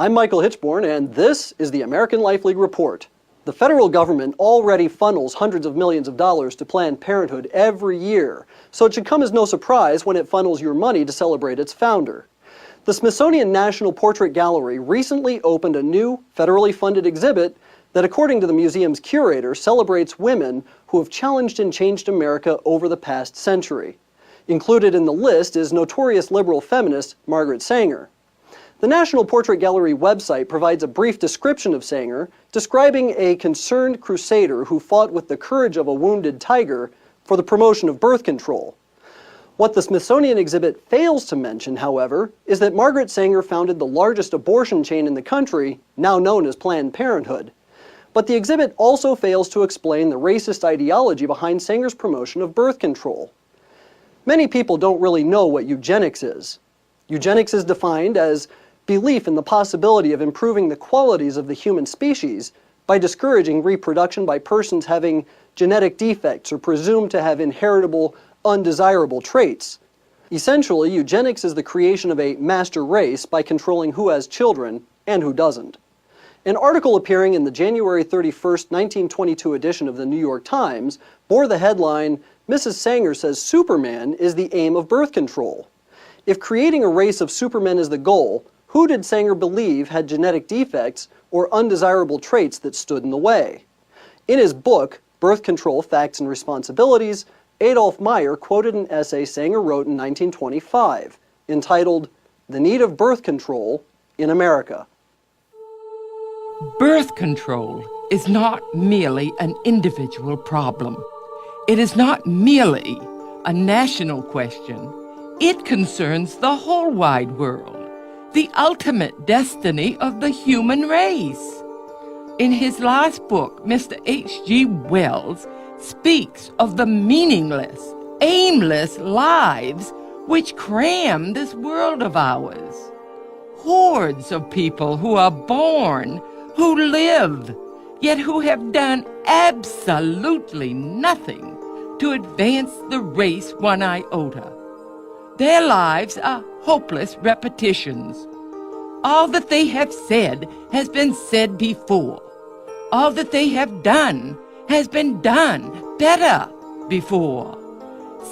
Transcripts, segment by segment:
I'm Michael Hitchborn, and this is the American Life League Report. The federal government already funnels hundreds of millions of dollars to Planned Parenthood every year, so it should come as no surprise when it funnels your money to celebrate its founder. The Smithsonian National Portrait Gallery recently opened a new, federally funded exhibit that, according to the museum's curator, celebrates women who have challenged and changed America over the past century. Included in the list is notorious liberal feminist Margaret Sanger. The National Portrait Gallery website provides a brief description of Sanger, describing a concerned crusader who fought with the courage of a wounded tiger for the promotion of birth control. What the Smithsonian exhibit fails to mention, however, is that Margaret Sanger founded the largest abortion chain in the country, now known as Planned Parenthood. But the exhibit also fails to explain the racist ideology behind Sanger's promotion of birth control. Many people don't really know what eugenics is. Eugenics is defined as belief in the possibility of improving the qualities of the human species by discouraging reproduction by persons having genetic defects or presumed to have inheritable, undesirable traits. Essentially, eugenics is the creation of a master race by controlling who has children and who doesn't. An article appearing in the January 31st, 1922 edition of the New York Times bore the headline, "Mrs. Sanger says Superman is the aim of birth control." If creating a race of supermen is the goal, who did Sanger believe had genetic defects or undesirable traits that stood in the way? In his book, Birth Control, Facts and Responsibilities, Adolf Meyer quoted an essay Sanger wrote in 1925, entitled, "The Need of Birth Control in America." Birth control is not merely an individual problem. It is not merely a national question. It concerns the whole wide world, the ultimate destiny of the human race. In his last book, Mr. H.G. Wells speaks of the meaningless, aimless lives which cram this world of ours. Hordes of people who are born, who live, yet who have done absolutely nothing to advance the race one iota. Their lives are hopeless repetitions. All that they have said has been said before. All that they have done has been done better before.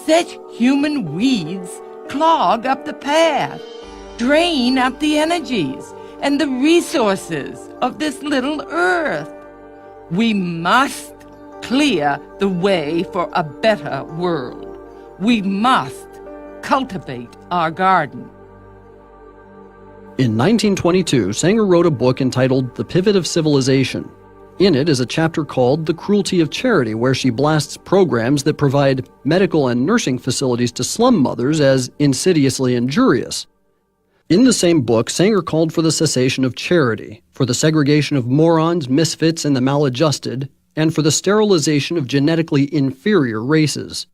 Such human weeds clog up the path, drain up the energies and the resources of this little earth. We must clear the way for a better world. We must cultivate our garden. In 1922, Sanger wrote a book entitled The Pivot of Civilization. In it is a chapter called The Cruelty of Charity, where she blasts programs that provide medical and nursing facilities to slum mothers as insidiously injurious. In the same book, Sanger called for the cessation of charity, for the segregation of morons, misfits, and the maladjusted, and for the sterilization of genetically inferior races.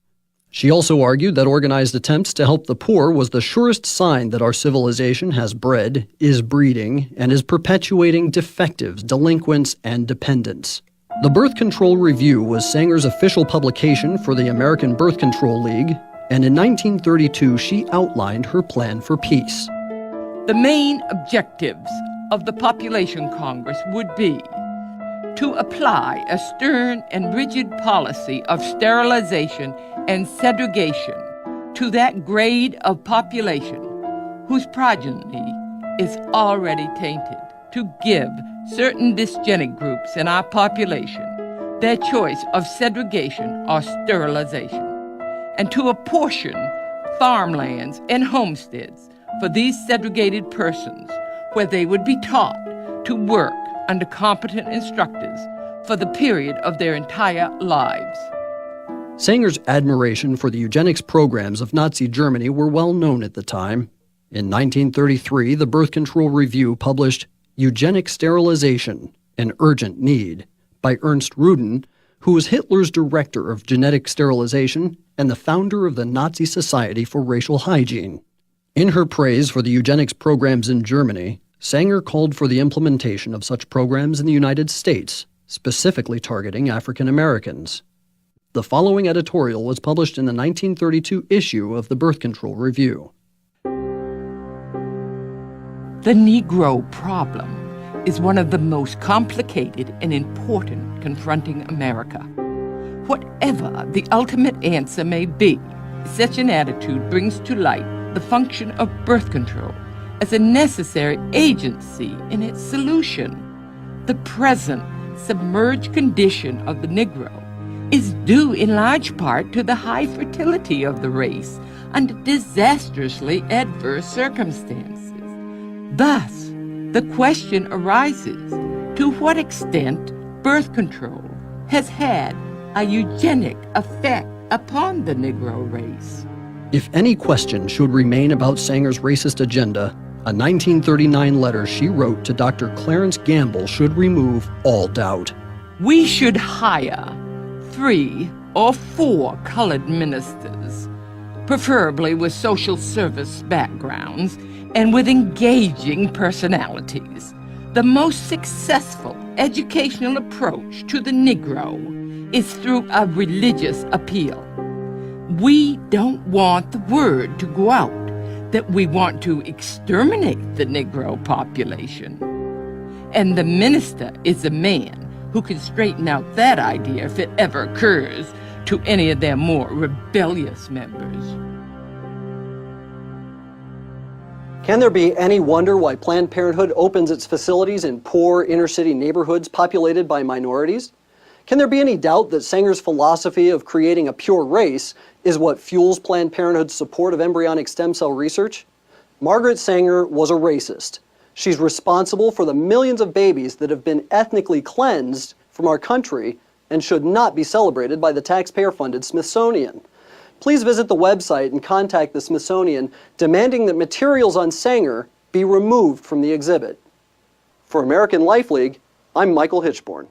She also argued that organized attempts to help the poor was the surest sign that our civilization has bred, is breeding, and is perpetuating defectives, delinquents, and dependents. The Birth Control Review was Sanger's official publication for the American Birth Control League, and in 1932 she outlined her plan for peace. The main objectives of the Population Congress would be to apply a stern and rigid policy of sterilization and segregation to that grade of population whose progeny is already tainted, to give certain dysgenic groups in our population their choice of segregation or sterilization, and to apportion farmlands and homesteads for these segregated persons where they would be taught to work under competent instructors for the period of their entire lives. Sanger's admiration for the eugenics programs of Nazi Germany were well known at the time. In 1933, the Birth Control Review published Eugenic Sterilization, An Urgent Need, by Ernst Rudin, who was Hitler's director of genetic sterilization and the founder of the Nazi Society for Racial Hygiene. In her praise for the eugenics programs in Germany, Sanger called for the implementation of such programs in the United States, specifically targeting African Americans. The following editorial was published in the 1932 issue of the Birth Control Review. The Negro problem is one of the most complicated and important confronting America. Whatever the ultimate answer may be, such an attitude brings to light the function of birth control as a necessary agency in its solution. The present submerged condition of the Negro is due in large part to the high fertility of the race under disastrously adverse circumstances. Thus, the question arises, to what extent birth control has had a eugenic effect upon the Negro race? If any question should remain about Sanger's racist agenda, a 1939 letter she wrote to Dr. Clarence Gamble should remove all doubt. We should hire 3 or 4 colored ministers, preferably with social service backgrounds and with engaging personalities. The most successful educational approach to the Negro is through a religious appeal. We don't want the word to go out that we want to exterminate the Negro population. And the minister is a man who can straighten out that idea if it ever occurs to any of their more rebellious members. Can there be any wonder why Planned Parenthood opens its facilities in poor inner-city neighborhoods populated by minorities? Can there be any doubt that Sanger's philosophy of creating a pure race is what fuels Planned Parenthood's support of embryonic stem cell research? Margaret Sanger was a racist. She's responsible for the millions of babies that have been ethnically cleansed from our country and should not be celebrated by the taxpayer-funded Smithsonian. Please visit the website and contact the Smithsonian demanding that materials on Sanger be removed from the exhibit. For American Life League, I'm Michael Hitchborn.